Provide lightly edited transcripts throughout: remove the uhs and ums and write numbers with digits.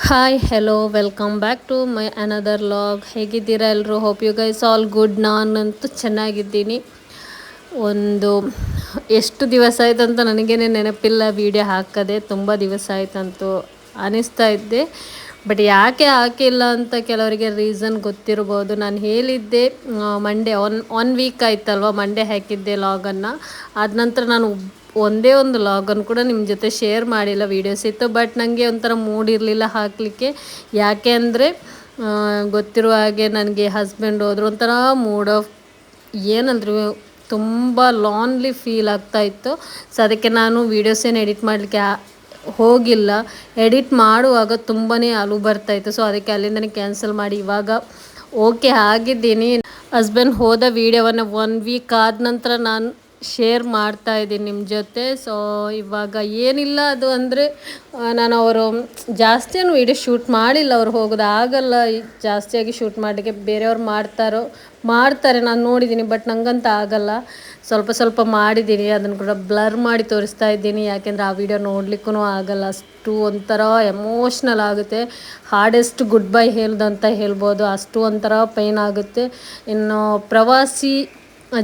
Hi hello welcome back to my another vlog. ಹೇಗಿದ್ದೀರಾ ಎಲ್ಲರೂ? Hope you guys all good. ನಾನಂತೂ ಚೆನ್ನಾಗಿದ್ದೀನಿ. ಒಂದು ಎಷ್ಟು ದಿವಸ ಆಯ್ತಂತ ನನಗೇನೆ ನೆನಪಿಲ್ಲ ವೀಡಿಯೋ ಹಾಕದೆ. ತುಂಬ ದಿವಸ ಆಯ್ತಂತೂ ಅನಿಸ್ತಾ ಇದ್ದೆ. ಬಟ್ ಯಾಕೆ ಹಾಕಿಲ್ಲ ಅಂತ ಕೆಲವರಿಗೆ ರೀಸನ್ ಗೊತ್ತಿರ್ಬೋದು. ನಾನು ಹೇಳಿದ್ದೆ ಮಂಡೇ ಒನ್ ವೀಕ್ ಆಯ್ತಲ್ವ ಮಂಡೇ ಹಾಕಿದ್ದೆ ಲಾಗನ್ನು. ಆದ ನಂತರ ನಾನು ಒಂದೇ ಒಂದು ಲಾಗನ್ನು ಕೂಡ ನಿಮ್ಮ ಜೊತೆ ಶೇರ್ ಮಾಡಿಲ್ಲ. ವೀಡಿಯೋಸ್ ಇತ್ತು ಬಟ್ ನನಗೆ ಒಂಥರ ಮೂಡ್ ಇರಲಿಲ್ಲ ಹಾಕಲಿಕ್ಕೆ. ಯಾಕೆ ಅಂದರೆ ಗೊತ್ತಿರುವ ಹಾಗೆ ನನಗೆ ಹಸ್ಬೆಂಡ್ ಹೋದ್ರು, ಒಂಥರ ಮೂಡ್ ಆಫ್ ಏನಂದ್ರೆ ತುಂಬ ಲಾನ್ಲಿ ಫೀಲ್ ಆಗ್ತಾಯಿತ್ತು. ಸೊ ಅದಕ್ಕೆ ನಾನು ವೀಡಿಯೋಸೇನು ಎಡಿಟ್ ಮಾಡಲಿಕ್ಕೆ ಹೋಗಿಲ್ಲ. ಎಡಿಟ್ ಮಾಡುವಾಗ ತುಂಬಾ ಅಳು ಬರ್ತಾಯಿತ್ತು. ಸೊ ಅದಕ್ಕೆ ಅಲ್ಲಿಂದನೇ ಕ್ಯಾನ್ಸಲ್ ಮಾಡಿ ಇವಾಗ ಓಕೆ ಆಗಿದ್ದೀನಿ. ಹಸ್ಬೆಂಡ್ ಹೋದ ವೀಡಿಯೋವನ್ನು 1 ವೀಕ್ ಆದ ನಂತರ ನಾನು ಶೇರ್ ಮಾಡ್ತಾ ಇದ್ದೀನಿ ನಿಮ್ಮ ಜೊತೆ. ಸೊ ಇವಾಗ ಏನಿಲ್ಲ, ಅದು ಅಂದರೆ ನಾನು ಅವರು ಜಾಸ್ತಿಯನ್ನು ವೀಡಿಯೋ ಶೂಟ್ ಮಾಡಿಲ್ಲ. ಅವ್ರು ಹೋಗೋದು ಆಗಲ್ಲ ಜಾಸ್ತಿಯಾಗಿ ಶೂಟ್ ಮಾಡಲಿಕ್ಕೆ. ಬೇರೆಯವ್ರು ಮಾಡ್ತಾರೆ, ನಾನು ನೋಡಿದ್ದೀನಿ. ಬಟ್ ನನಗಂತ ಆಗಲ್ಲ. ಸ್ವಲ್ಪ ಸ್ವಲ್ಪ ಮಾಡಿದ್ದೀನಿ, ಅದನ್ನು ಕೂಡ ಬ್ಲರ್ ಮಾಡಿ ತೋರಿಸ್ತಾ ಇದ್ದೀನಿ. ಯಾಕೆಂದರೆ ಆ ವಿಡಿಯೋ ನೋಡಲಿಕ್ಕೂ ಆಗಲ್ಲ, ಅಷ್ಟು ಒಂಥರ ಎಮೋಷ್ನಲ್ ಆಗುತ್ತೆ. ಹಾರ್ಡೆಸ್ಟ್ ಗುಡ್ ಬೈ ಹೇಳ್ದಂತ ಹೇಳ್ಬೋದು, ಅಷ್ಟು ಒಂಥರ ಪೈನ್ ಆಗುತ್ತೆ. ಇನ್ನು ಪ್ರವಾಸಿ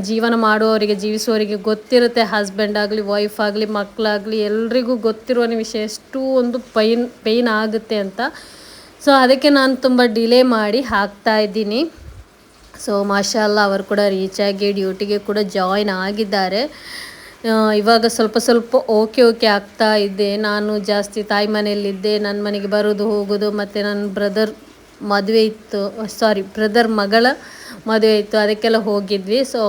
ಜೀವನ ಮಾಡುವವರಿಗೆ, ಜೀವಿಸುವವರಿಗೆ ಗೊತ್ತಿರುತ್ತೆ. ಹಸ್ಬೆಂಡ್ ಆಗಲಿ, ವೈಫ್ ಆಗಲಿ, ಮಕ್ಕಳಾಗಲಿ ಎಲ್ರಿಗೂ ಗೊತ್ತಿರುವ ವಿಷಯ ಎಷ್ಟು ಒಂದು ಪೈನ್ ಆಗುತ್ತೆ ಅಂತ. ಸೊ ಅದಕ್ಕೆ ನಾನು ತುಂಬ ಡಿಲೇ ಮಾಡಿ ಹಾಕ್ತಾ ಇದ್ದೀನಿ. ಸೊ ಮಾಷಾಲ್ಲ ಅವರು ಕೂಡ ರೀಚ್ ಆಗಿ ಡ್ಯೂಟಿಗೆ ಕೂಡ ಜಾಯಿನ್ ಆಗಿದ್ದಾರೆ. ಇವಾಗ ಸ್ವಲ್ಪ ಸ್ವಲ್ಪ ಓಕೆ ಆಗ್ತಾ ಇದ್ದೆ. ನಾನು ಜಾಸ್ತಿ ತಾಯಿ ಮನೆಯಲ್ಲಿದ್ದೆ. ನನ್ನ ಮನೆಗೆ ಬರೋದು ಹೋಗೋದು, ಮತ್ತು ನನ್ನ ಬ್ರದರ್ ಮಗಳ ಮದುವೆ ಇತ್ತು, ಅದಕ್ಕೆಲ್ಲ ಹೋಗಿದ್ವಿ. ಸೊ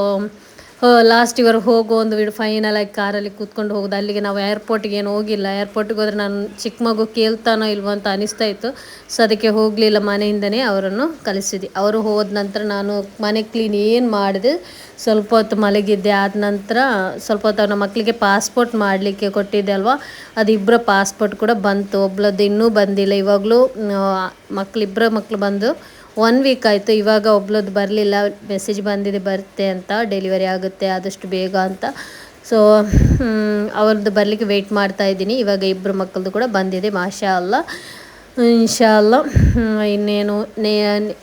ಲಾಸ್ಟ್ ಇವರು ಹೋಗೋ ಒಂದು ಫೈನಲ್ ಆಗಿ ಕಾರಲ್ಲಿ ಕೂತ್ಕೊಂಡು ಹೋಗೋದು. ಅಲ್ಲಿಗೆ ನಾವು ಏರ್ಪೋರ್ಟಿಗೆ ಏನು ಹೋಗಿಲ್ಲ. ಏರ್ಪೋರ್ಟಿಗೆ ಹೋದರೆ ನಾನು ಚಿಕ್ಕ ಮಗು ಕೇಳ್ತಾನೋ ಇಲ್ವೋ ಅಂತ ಅನಿಸ್ತಾ ಇತ್ತು. ಸೊ ಅದಕ್ಕೆ ಹೋಗಲಿಲ್ಲ, ಮನೆಯಿಂದನೇ ಅವರನ್ನು ಕಳಿಸಿದ್ವಿ. ಅವರು ಹೋದ ನಂತರ ನಾನು ಮನೆ ಕ್ಲೀನ್ ಏನು ಮಾಡಿದೆ, ಸ್ವಲ್ಪ ಹೊತ್ತು ಮಲಗಿದ್ದೆ. ಆದ ನಂತರ ಸ್ವಲ್ಪ ಹೊತ್ತು ನಮ್ಮ ಮಕ್ಕಳಿಗೆ ಪಾಸ್ಪೋರ್ಟ್ ಮಾಡಲಿಕ್ಕೆ ಕೊಟ್ಟಿದ್ದೆ ಅಲ್ವಾ, ಅದು ಇಬ್ಬರ ಪಾಸ್ಪೋರ್ಟ್ ಕೂಡ ಬಂತು. ಒಬ್ಳದ್ದು ಇನ್ನೂ ಬಂದಿಲ್ಲ. ಇವಾಗಲೂ ಮಕ್ಕಳು ಬಂದು 1 ವೀಕ್ ಆಯಿತು. ಇವಾಗ ಒಬ್ಳದ್ದು ಬರಲಿಲ್ಲ, ಮೆಸೇಜ್ ಬಂದಿದೆ ಬರುತ್ತೆ ಅಂತ, ಡೆಲಿವರಿ ಆಗುತ್ತೆ ಆದಷ್ಟು ಬೇಗ ಅಂತ. ಸೊ ಅವ್ರದ್ದು ಬರಲಿಕ್ಕೆ ವೆಯ್ಟ್ ಮಾಡ್ತಾ ಇದ್ದೀನಿ. ಇವಾಗ ಇಬ್ಬರು ಮಕ್ಕಳದ್ದು ಕೂಡ ಬಂದಿದೆ, ಮಾಷಾ ಅಲ್ಲ, ಇನ್ಶಾ ಅಲ್ಲ. ಇನ್ನೇನು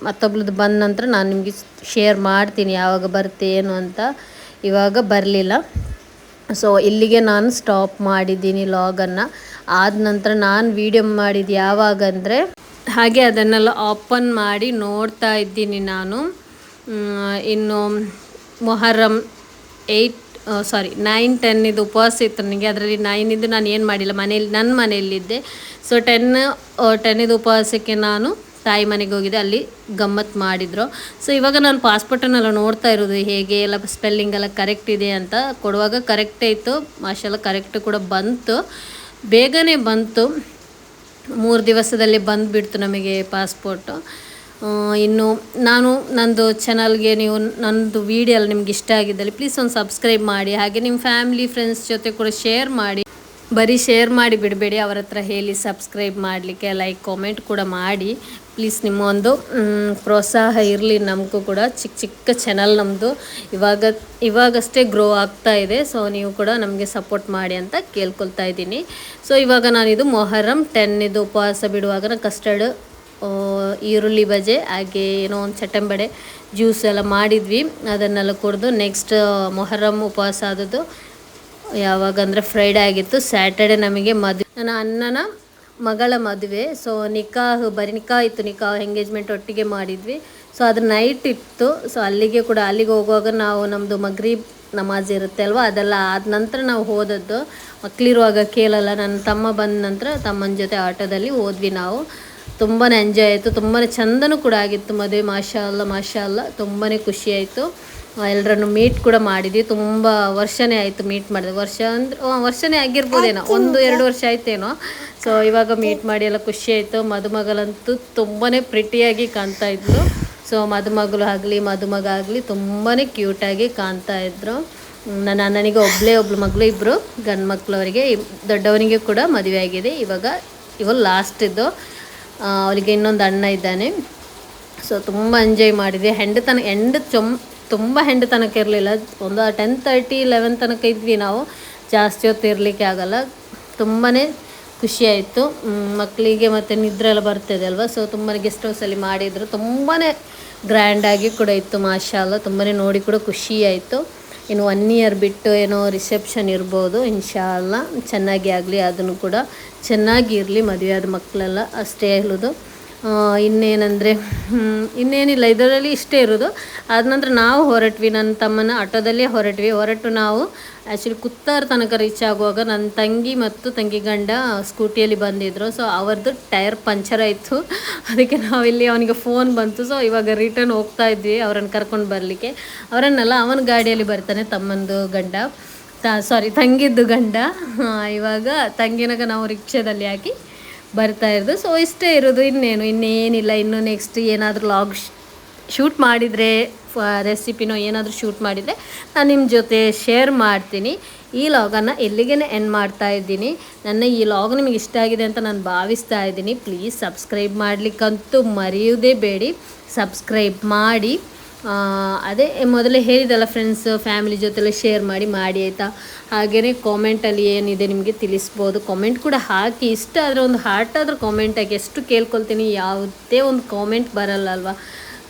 ಮತ್ತೊಬ್ಳದ್ದು ಬಂದ ನಂತರ ನಾನು ನಿಮಗೆ ಶೇರ್ ಮಾಡ್ತೀನಿ ಯಾವಾಗ ಬರುತ್ತೆ ಏನು ಅಂತ. ಇವಾಗ ಬರಲಿಲ್ಲ. ಸೊ ಇಲ್ಲಿಗೆ ನಾನು ಸ್ಟಾಪ್ ಮಾಡಿದ್ದೀನಿ ಲಾಗನ್ನು. ಆದ ನಂತರ ನಾನು ವೀಡಿಯೋ ಮಾಡಿದ್ದು ಯಾವಾಗಂದರೆ, ಹಾಗೆ ಅದನ್ನೆಲ್ಲ ಓಪನ್ ಮಾಡಿ ನೋಡ್ತಾ ಇದ್ದೀನಿ ನಾನು. ಇನ್ನು ಮೊಹರಮ್ 9, 10 ಉಪವಾಸ ಇತ್ತು ನನಗೆ. ಅದರಲ್ಲಿ 9 ನಾನು ಏನು ಮಾಡಿಲ್ಲ, ನನ್ನ ಮನೆಯಲ್ಲಿದ್ದೆ. ಸೊ 10 ಉಪವಾಸಕ್ಕೆ ನಾನು ತಾಯಿ ಮನೆಗೆ ಹೋಗಿದ್ದೆ, ಅಲ್ಲಿ ಗಮ್ಮತ್ತು ಮಾಡಿದರು. ಸೊ ಇವಾಗ ನಾನು ಪಾಸ್ಪೋರ್ಟನ್ನೆಲ್ಲ ನೋಡ್ತಾ ಇರೋದು ಹೇಗೆ ಎಲ್ಲ ಸ್ಪೆಲ್ಲಿಂಗ್ ಎಲ್ಲ ಕರೆಕ್ಟ್ ಇದೆ ಅಂತ. ಕೊಡುವಾಗ ಕರೆಕ್ಟೇ ಇತ್ತು, ಮಾಷಾಲ್ಲ ಕರೆಕ್ಟ್ ಕೂಡ ಬಂತು, ಬೇಗನೆ ಬಂತು. 3 ದಿವಸದಲ್ಲಿ ಬಂದುಬಿಡ್ತು ನಮಗೆ ಪಾಸ್ಪೋರ್ಟು. ಇನ್ನು ನಂದು ಚಾನಲ್ಗೆ ನೀವು ನನ್ನದು ವೀಡಿಯೋ ಎಲ್ಲ ನಿಮ್ಗೆ ಇಷ್ಟ ಆಗಿದ್ದಲ್ಲಿ ಪ್ಲೀಸ್ ಒಂದು ಸಬ್ಸ್ಕ್ರೈಬ್ ಮಾಡಿ. ಹಾಗೆ ನಿಮ್ಮ ಫ್ಯಾಮಿಲಿ ಫ್ರೆಂಡ್ಸ್ ಜೊತೆ ಕೂಡ ಶೇರ್ ಮಾಡಿ. ಬರೀ ಶೇರ್ ಮಾಡಿ ಬಿಡಬೇಡಿ, ಅವರ ಹತ್ರ ಹೇಳಿ ಸಬ್ಸ್ಕ್ರೈಬ್ ಮಾಡಲಿಕ್ಕೆ, ಲೈಕ್ ಕಾಮೆಂಟ್ ಕೂಡ ಮಾಡಿ ಪ್ಲೀಸ್. ನಿಮ್ಮ ಒಂದು ಪ್ರೋತ್ಸಾಹ ಇರಲಿ ನಮಗೂ ಕೂಡ. ಚಿಕ್ಕ ಚಾನಲ್ ನಮ್ಮದು, ಇವಾಗಷ್ಟೇ ಗ್ರೋ ಆಗ್ತಾ ಇದೆ. ಸೊ ನೀವು ಕೂಡ ನಮಗೆ ಸಪೋರ್ಟ್ ಮಾಡಿ ಅಂತ ಕೇಳ್ಕೊಳ್ತಾ ಇದ್ದೀನಿ. ಸೊ ಇವಾಗ ನಾನಿದು ಮೊಹರಮ್ 10 ಉಪವಾಸ ಬಿಡುವಾಗ ಕಸ್ಟರ್ಡ್, ಈರುಳ್ಳಿ ಬಜೆ, ಹಾಗೆ ಏನೋ ಒಂದು ಚಟ್ಟಂಬಡೆ ಜ್ಯೂಸ್ ಎಲ್ಲ ಮಾಡಿದ್ವಿ. ಅದನ್ನೆಲ್ಲ ಕುಡಿದು ನೆಕ್ಸ್ಟ್ ಮೊಹರಮ್ ಉಪವಾಸ ಆದದ್ದು ಯಾವಾಗಂದರೆ ಫ್ರೈಡೇ ಆಗಿತ್ತು. ಸ್ಯಾಟರ್ಡೆ ನಮಗೆ ನನ್ನ ಅಣ್ಣನ ಮಗಳ ಮದುವೆ. ಸೊ ಬರೀ ನಿಕಾ ಇತ್ತು, ಎಂಗೇಜ್ಮೆಂಟ್ ಒಟ್ಟಿಗೆ ಮಾಡಿದ್ವಿ. ಸೊ ಅದು ನೈಟ್ ಇತ್ತು. ಸೊ ಅಲ್ಲಿಗೆ ಹೋಗುವಾಗ ನಾವು ನಮ್ಮದು ಮಗ್ರಿಬ್ ನಮಾಜ್ ಇರುತ್ತೆ ಅಲ್ವ, ಅದೆಲ್ಲ ಆದ ನಂತರ ನಾವು ಹೋದದ್ದು. ಮಕ್ಕಳಿರುವಾಗ ಕೇಳಲ್ಲ. ನನ್ನ ತಮ್ಮ ಬಂದ ನಂತರ ತಮ್ಮನ ಜೊತೆ ಆಟೋದಲ್ಲಿ ಹೋದ್ವಿ ನಾವು. ತುಂಬಾ ಎಂಜಾಯ್ ಆಯಿತು, ತುಂಬಾ ಚೆಂದನೂ ಕೂಡ ಆಗಿತ್ತು ಮದುವೆ. ಮಾಷಾ ಅಲ್ಲ ತುಂಬಾ ಖುಷಿಯಾಯಿತು. ಎಲ್ಲರನ್ನು ಮೀಟ್ ಕೂಡ ಮಾಡಿದ್ವಿ. ತುಂಬ ವರ್ಷನೇ ಆಯಿತು ಮೀಟ್ ಮಾಡಿದೆ. ವರ್ಷನೇ ಆಗಿರ್ಬೋದೇನೋ, 1-2 ವರ್ಷ ಆಯ್ತೇನೋ. ಸೊ ಇವಾಗ ಮೀಟ್ ಮಾಡಿ ಎಲ್ಲ ಖುಷಿ ಆಯಿತು. ಮದುಮಗಳಂತೂ ತುಂಬಾ ಪ್ರಿಟಿಯಾಗಿ ಕಾಣ್ತಾ ಇದ್ಲು. ಸೊ ಮದುಮಗಳು ಆಗಲಿ ಮದುಮಗ ಆಗಲಿ ತುಂಬಾ ಕ್ಯೂಟಾಗಿ ಕಾಣ್ತಾ ಇದ್ರು. ನನ್ನ ಅಣ್ಣನಿಗೆ ಒಬ್ಳು ಮಗಳು, ಇಬ್ಬರು ಗಂಡು ಮಕ್ಕಳವರಿಗೆ, ದೊಡ್ಡವನಿಗೆ ಕೂಡ ಮದುವೆ ಆಗಿದೆ. ಇವಾಗ ಲಾಸ್ಟ್ ಇದ್ದು, ಅವರಿಗೆ ಇನ್ನೊಂದು ಅಣ್ಣ ಇದ್ದಾನೆ. ಸೊ ತುಂಬ ಎಂಜಾಯ್ ಮಾಡಿದ್ವಿ. ತುಂಬ ತನಕ ಇರಲಿಲ್ಲ, ಒಂದು 10:30, 11 ತನಕ ಇದ್ವಿ ನಾವು. ಜಾಸ್ತಿ ಹೊತ್ತು ಇರಲಿಕ್ಕೆ ಆಗಲ್ಲ. ತುಂಬಾ ಖುಷಿ ಆಯಿತು. ಮಕ್ಕಳಿಗೆ ಮತ್ತು ನಿದ್ರೆ ಎಲ್ಲ ಬರ್ತಿದೆ ಅಲ್ವಾ, ಸೊ ತುಂಬಾ ಗೆಸ್ಟ್ ಹೌಸಲ್ಲಿ ಮಾಡಿದರು. ತುಂಬಾ ಗ್ರ್ಯಾಂಡಾಗಿ ಕೂಡ ಇತ್ತು, ಮಾಷಾಲ್ಲ. ತುಂಬಾ ನೋಡಿ ಕೂಡ ಖುಷಿ ಆಯಿತು. ಇನ್ನು 1 ಇಯರ್ ಬಿಟ್ಟು ಏನೋ ರಿಸೆಪ್ಷನ್ ಇರ್ಬೋದು, ಇನ್ಶಾಲ್ಲ. ಚೆನ್ನಾಗಿ ಆಗಲಿ, ಅದನ್ನು ಕೂಡ ಚೆನ್ನಾಗಿರಲಿ, ಮದುವೆ ಆದ ಮಕ್ಕಳೆಲ್ಲ ಅಷ್ಟೇ ಹೇಳೋದು. ಇನ್ನೇನಂದರೆ ಇನ್ನೇನಿಲ್ಲ, ಇದರಲ್ಲಿ ಇಷ್ಟೇ ಇರೋದು. ಆದ ನಂತರ ನಾವು ಹೊರಟ್ವಿ, ನನ್ನ ತಮ್ಮನ ಆಟೋದಲ್ಲೇ ಹೊರಟು ನಾವು ಆ್ಯಕ್ಚುಲಿ ಕುತ್ತಾರ ತನಕ ರೀಚ್ ಆಗುವಾಗ ನನ್ನ ತಂಗಿ ಮತ್ತು ತಂಗಿ ಗಂಡ ಸ್ಕೂಟಿಯಲ್ಲಿ ಬಂದಿದ್ದರು. ಸೊ ಅವ್ರದ್ದು ಟೈರ್ ಪಂಚರ್ ಆಯಿತು. ಅದಕ್ಕೆ ನಾವಿಲ್ಲಿ ಅವನಿಗೆ ಫೋನ್ ಬಂತು. ಸೊ ಇವಾಗ ರಿಟರ್ನ್ ಹೋಗ್ತಾ ಇದ್ವಿ ಅವರನ್ನು ಕರ್ಕೊಂಡು ಬರಲಿಕ್ಕೆ. ಅವರನ್ನೆಲ್ಲ ಅವನ ಗಾಡಿಯಲ್ಲಿ ಬರ್ತಾನೆ, ತಮ್ಮಂದು ಗಂಡ, ತಂಗಿದ್ದು ಗಂಡ. ಇವಾಗ ತಂಗಿನಾಗ ನಾವು ರಿಕ್ಷಾದಲ್ಲಿ ಹಾಕಿ ಬರ್ತಾ ಇರೋದು. ಸೊ ಇಷ್ಟೇ ಇರೋದು, ಇನ್ನೇನಿಲ್ಲ. ಇನ್ನು ನೆಕ್ಸ್ಟ್ ಏನಾದರೂ ಲಾಗ್ ಶೂಟ್ ಮಾಡಿದರೆ, ರೆಸಿಪಿನೋ ಏನಾದರೂ ಶೂಟ್ ಮಾಡಿದರೆ ನಾನು ನಿಮ್ಮ ಜೊತೆ ಶೇರ್ ಮಾಡ್ತೀನಿ. ಈ ಲಾಗನ್ನು ಎಲ್ಲಿಗೆ ಎಂಡ್ ಮಾಡ್ತಾ ಇದ್ದೀನಿ. ನನ್ನ ಈ ಲಾಗ್ ನಿಮಗೆ ಇಷ್ಟ ಆಗಿದೆ ಅಂತ ನಾನು ಭಾವಿಸ್ತಾ ಇದ್ದೀನಿ. ಪ್ಲೀಸ್ ಸಬ್ಸ್ಕ್ರೈಬ್ ಮಾಡಲಿಕ್ಕಂತೂ ಮರೆಯೋದೇ ಬೇಡಿ, ಸಬ್ಸ್ಕ್ರೈಬ್ ಮಾಡಿ. ಅದೇ ಮೊದಲೇ ಹೇಳಿದಲ್ಲ ಫ್ರೆಂಡ್ಸ್, ಫ್ಯಾಮಿಲಿ ಜೊತೆಲ್ಲ ಶೇರ್ ಮಾಡಿ ಆಯಿತಾ. ಹಾಗೆಯೇ ಕಾಮೆಂಟಲ್ಲಿ ಏನಿದೆ ನಿಮಗೆ ತಿಳಿಸ್ಬೋದು. ಕಾಮೆಂಟ್ ಕೂಡ ಹಾಕಿ, ಇಷ್ಟ ಆದರೆ ಒಂದು ಹಾರ್ಟ್ ಆದರೂ ಕಾಮೆಂಟ್ ಹಾಕಿ. ಎಷ್ಟು ಕೇಳ್ಕೊಳ್ತೀನಿ, ಯಾವುದೇ ಒಂದು ಕಾಮೆಂಟ್ ಬರಲ್ಲ ಅಲ್ವಾ.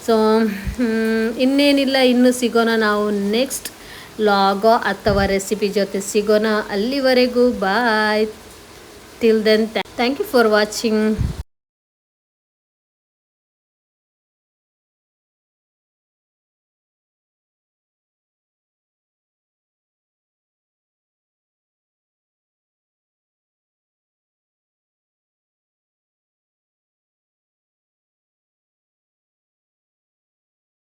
ಸೊ ಇನ್ನೇನಿಲ್ಲ, ಇನ್ನು ಸಿಗೋಣ ನಾವು ನೆಕ್ಸ್ಟ್ ಲಾಗೋ ಅಥವಾ ರೆಸಿಪಿ ಜೊತೆ ಸಿಗೋಣ. ಅಲ್ಲಿವರೆಗೂ bye. Till then thank you for watching.